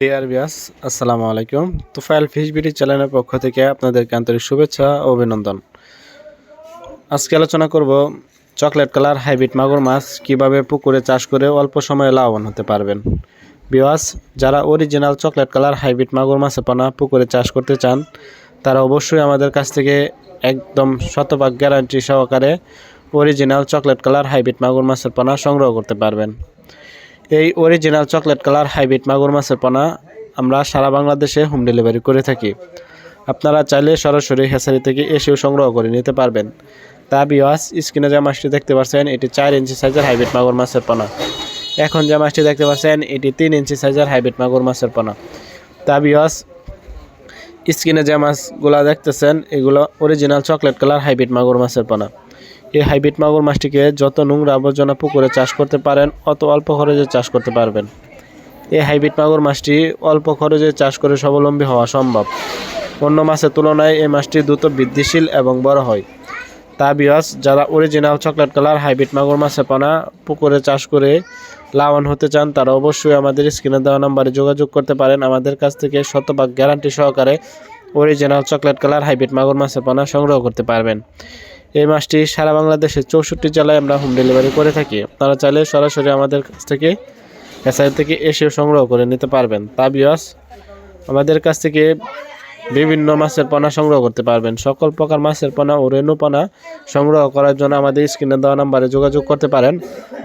Dear viewers, আসসালামু আলাইকুম। Tufail fish BD চ্যানেলের পক্ষ থেকে আপনাদেরকে আন্তরিক শুভেচ্ছা ও অভিনন্দন। আজকে আলোচনা করব চকলেট কালার হাইব্রিড মাগুর মাছ কিভাবে পুকুরে চাষ করে অল্প সময়ে লাভবান হতে পারবেন। ভিউয়ার্স, যারা অরিজিনাল চকলেট কালার হাইব্রিড মাগুর মাছের পোনা পুকুরে চাষ করতে চান তারা অবশ্যই আমাদের কাছ থেকে একদম শতভাগ গ্যারান্টি সহকারে অরিজিনাল চকলেট কালার হাইব্রিড মাগুর মাছের পোনা সংগ্রহ করতে পারবেন। এই অরিজিনাল চকলেট কালার হাইব্রিড মাগুর মাছের পোনা আমরা সারা বাংলাদেশে হোম ডেলিভারি করে থাকি। আপনারা চাইলে সরাসরি হ্যাচারি থেকে এসেও সংগ্রহ করে নিতে পারবেন। তা ভিউয়ার্স, স্ক্রিনে যে মাছটি দেখতে পাচ্ছেন এটি 4 ইঞ্চি সাইজের হাইব্রিড মাগুর মাছের পোনা। এখন যে মাছটি দেখতে পাচ্ছেন এটি 3 ইঞ্চি সাইজের হাইব্রিড মাগুর মাছের পোনা। তা ভিউয়ার্স, স্ক্রিনে যে মাছগুলো দেখতেছেন এগুলো অরিজিনাল চকলেট কালার হাইব্রিড মাগুর মাছের পোনা। এই হাইব্রিড মাগুর মাছটিকে যত নোংরা আবর্জনা পুকুরে চাষ করতে পারেন অত অল্প খরচে চাষ করতে পারবেন। এই হাইব্রিড মাগুর মাছটি অল্প খরচে চাষ করে স্বাবলম্বী হওয়া সম্ভব। অন্য মাছের তুলনায় এই মাছটি দ্রুত বৃদ্ধিশীল এবং বড় হয়। তা ভিউয়ার্স, যারা অরিজিনাল চকলেট কালার হাইব্রিড মাগুর মাছের পোনা পুকুরে চাষ করে লাভবান হতে চান তারা অবশ্যই আমাদের স্ক্রিনে দেওয়া নম্বরে যোগাযোগ করতে পারেন। আমাদের কাছ থেকে শতভাগ গ্যারান্টি সহকারে অরিজিনাল চকলেট কালার হাইব্রিড মাগুর মাছের পোনা সংগ্রহ করতে পারবেন। এই মাছটি সারা বাংলাদেশের 64 জেলায় আমরা হোম ডেলিভারি করে থাকি। আপনারা চাইলে সরাসরি আমাদের কাছ থেকে হ্যাচারি থেকে এসেও সংগ্রহ করে নিতে পারবেন। তা ভিউয়ার্স, আমাদের কাছ থেকে বিভিন্ন মাছের পোনা সংগ্রহ করতে পারবেন। সকল প্রকার মাছের পোনা ও রেণু পোনা সংগ্রহ করার জন্য আমাদের স্ক্রিনে দেওয়া নম্বরে যোগাযোগ করতে পারেন।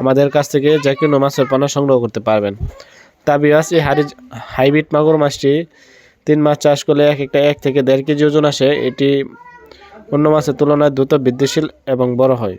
আমাদের কাছ থেকে যে কোনো মাছের পোনা সংগ্রহ করতে পারবেন। তা ভিউয়ার্স, এই হাইব্রিড মাগুর মাছটি 3 মাস চাষ করলে এক একটা 1 থেকে 1.5 কেজি ওজন আসে। এটি অন্য মাছের তুলনায় দ্রুত বৃদ্ধিশীল এবং বড় হয়।